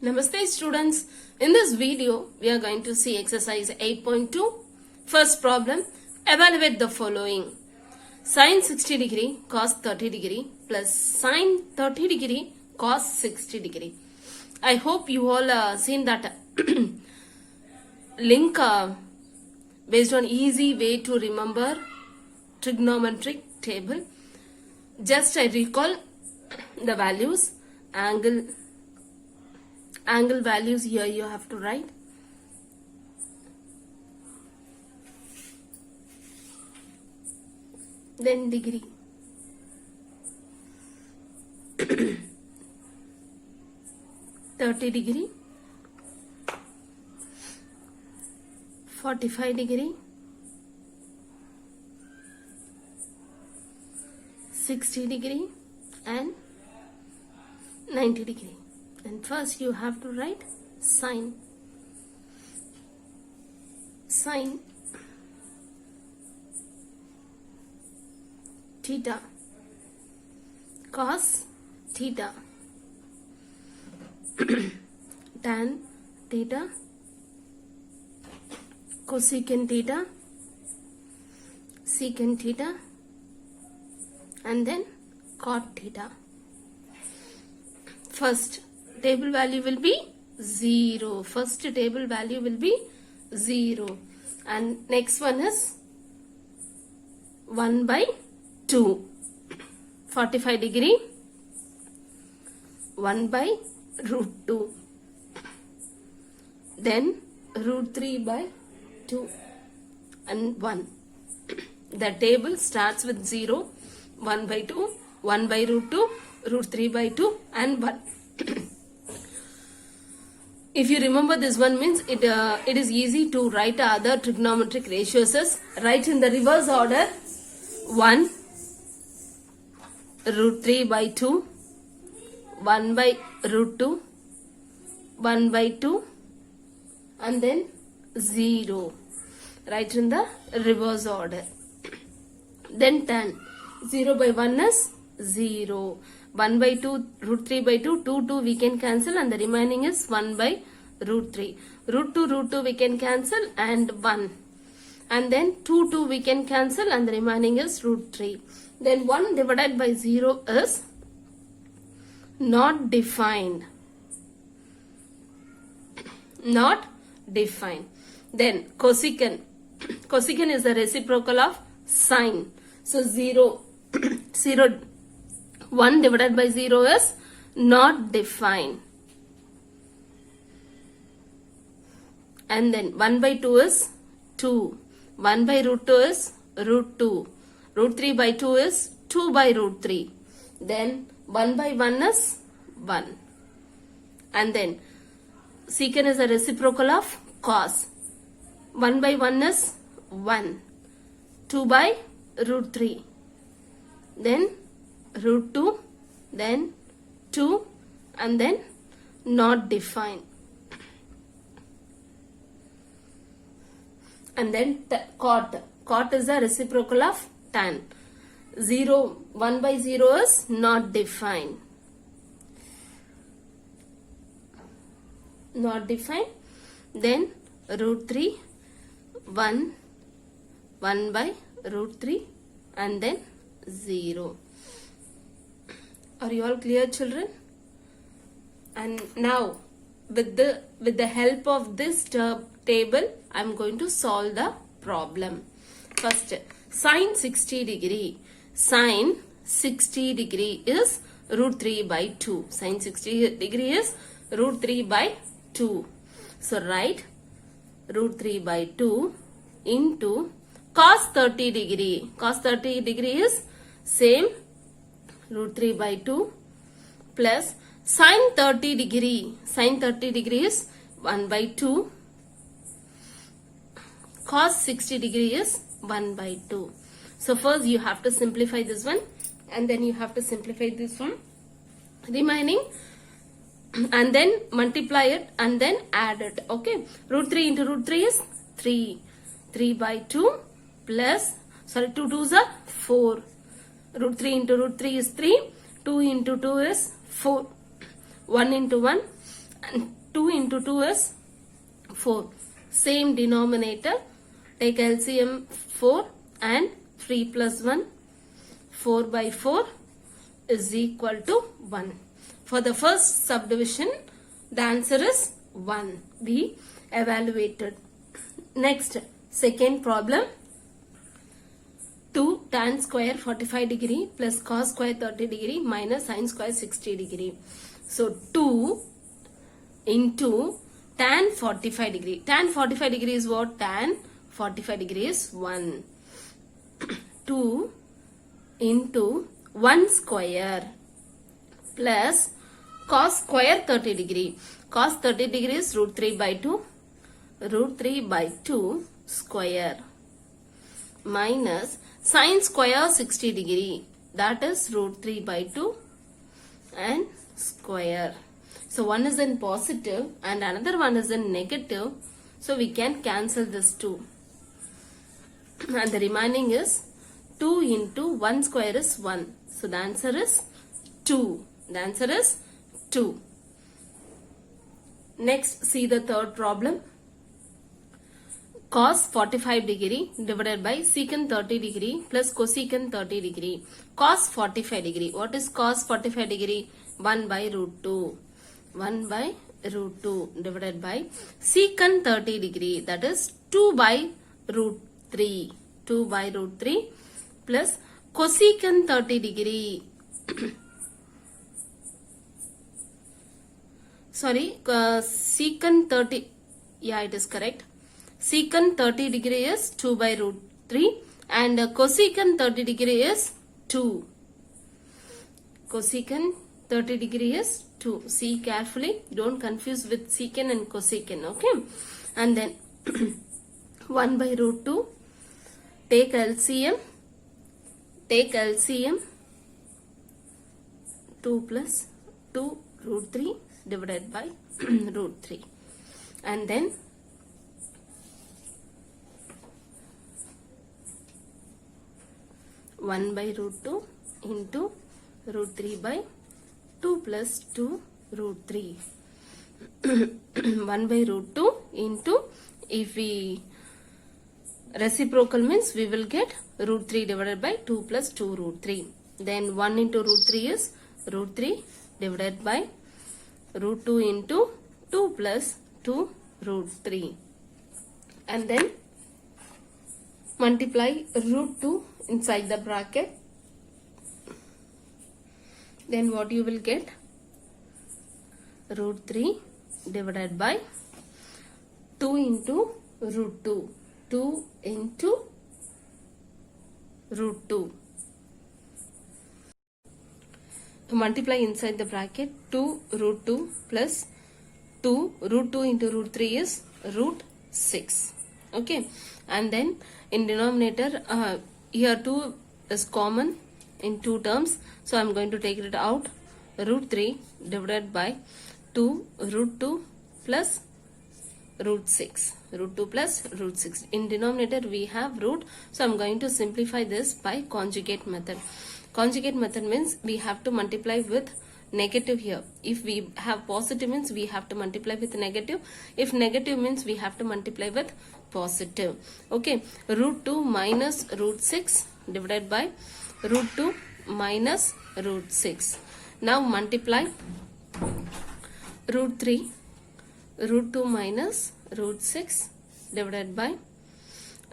Namaste students. In this video, we are going to see exercise 8.2. First problem, evaluate the following. Sin 60 degree cos 30 degree plus sin 30 degree cos 60 degree. I hope you all seen that link based on easy way to remember trigonometric table. Just I recall the values, angle values here you have to write. Then degree. (30°), 45°, 60° and 90°. And first you have to write sin theta, cos theta, tan theta, cosecant theta, secant theta, and then cot theta. First table value will be 0. First table value will be 0. And next one is 1/2. 45°, 1/√2. Then √3/2 and 1. The table starts with 0, 1/2, 1/√2, √3/2 and 1. If you remember, this one means it is easy to write other trigonometric ratios as write in the reverse order. 1 √3/2, 1/√2, 1/2 and then 0. Write in the reverse order. Then tan 0/1 is 0. 1/2, √3/2, 2 we can cancel and the remaining is 1/√3. √2 we can cancel and 1. And then 2 we can cancel and the remaining is √3. Then 1 divided by 0 is not defined. Not defined. Then cosecant. Cosecant is the reciprocal of sine. So 1 divided by 0 is not defined. And then 1/2 is 2. 1/√2 is √2. √3/2 is 2/√3. Then 1/1 is 1. And then secant is a reciprocal of cos. 1/1 is 1. 2/√3. Then √2, then 2 and then not defined. And then cot. Cot is the reciprocal of tan. 1/0 is not defined. Not defined. Then √3, 1, 1/√3 and then 0. Are you all clear, children? And now with the help of this table, I am going to solve the problem. First, sin 60 degree. Sin 60 degree is √3/2. Sin 60 degree is √3/2. So write √3/2 into cos 30 degree. Cos 30 degree is same √3/2 plus sin 30 degree. Sin 30 degree is 1/2. Cos 60 degree is 1/2. So first you have to simplify this one and then you have to simplify this one. Remaining and then multiply it and then add it. Okay. √3 into √3 is 3. 3/2 plus, 2 2s are 4. √3 into √3 is 3. 2 into 2 is 4. 1 into 1 and 2 into 2 is 4. Same denominator, take LCM 4 and 3 plus 1, 4 by 4 is equal to 1. For the first subdivision, the answer is 1. We evaluated. Next, second problem. 2 tan square 45 degree plus cos square 30 degree minus sin square 60 degree. So 2 into tan 45 degree. Tan 45 degree is what? Tan 45 degree is 1. 2 into 1 square plus cos square 30 degree. Cos 30 degree is root 3 by 2. Root 3 by 2 square minus sin square 60 degree. That is root 3 by 2 and square. So one is in positive and another one is in negative. So we can cancel this 2. And the remaining is 2 into 1 square is 1. So the answer is 2. The answer is 2. Next, see the third problem. Cos 45 degree divided by secant 30 degree plus cosecant 30 degree. Cos 45 degree. What is cos 45 degree? 1 by root 2. 1 by root 2 divided by secant 30 degree. That is 2 by root 3. 2 by root 3 plus cosecant 30 degree. Sorry, secant 30. Yeah, it is correct. Secant 30 degree is 2 by root 3 and cosecant 30 degree is 2. Cosecant 30 degree is 2. See carefully. Don't confuse with secant and cosecant. Okay. And then 1 by root 2. Take LCM. Take LCM. 2 plus 2 root 3 divided by root 3. And then 1 by root 2 into root 3 by 2 plus 2 root 3. 1 by root 2 into, if we reciprocal means we will get root 3 divided by 2 plus 2 root 3. Then 1 into root 3 is root 3 divided by root 2 into 2 plus 2 root 3. And then multiply root 2 inside the bracket. Then what you will get? Root 3 divided by 2 into root 2. 2 into root 2. To multiply inside the bracket, 2 root 2 plus 2 root 2 into root 3 is root 6. Okay. And then in denominator, here 2 is common in 2 terms. So I am going to take it out. Root 3 divided by 2 root 2 plus root 6. Root 2 plus root 6. In denominator we have root. So I am going to simplify this by conjugate method. Conjugate method means we have to multiply with negative here. If we have positive means we have to multiply with negative. If negative means we have to multiply with positive. Okay. Root 2 minus root 6 divided by root 2 minus root 6. Now multiply root 3 root 2 minus root 6 divided by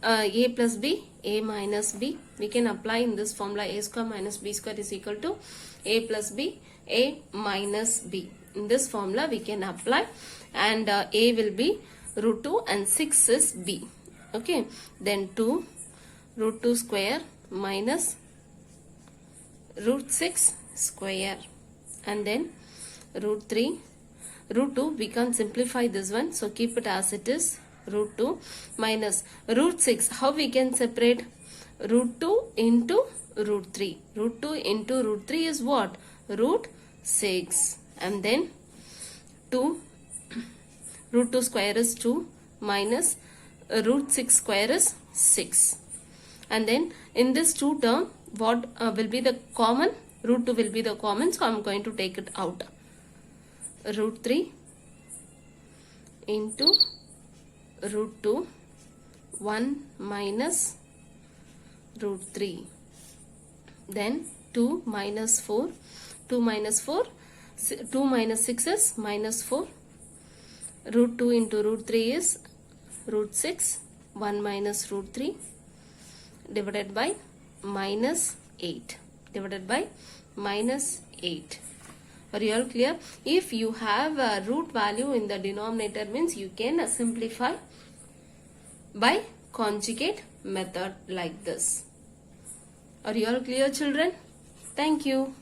a plus b, a minus b. We can apply in this formula a square minus b square is equal to a plus b, a minus b. In this formula we can apply, and a will be root 2 and 6 is b. Okay. Then 2 root 2 square minus root 6 square, and then root 3 root 2, we can simplify this one, so keep it as it is, root 2 minus root 6. How we can separate? Root 2 into root 3. Root 2 into root 3 is what? Root 6. And then 2 root 2 square is 2 minus root 6 square is 6. And then in this 2 term, what will be the common? Root 2 will be the common, so I am going to take it out. Root 3 into root 2, 1 minus root 3. Then 2 minus 4, 2 minus 4, 2 minus 6 is minus 4. Root 2 into root 3 is root 6, 1 minus root 3 divided by minus 8. Divided by minus 8. Are you all clear? If you have a root value in the denominator, means you can simplify by conjugate method like this. Are you all clear, children? Thank you.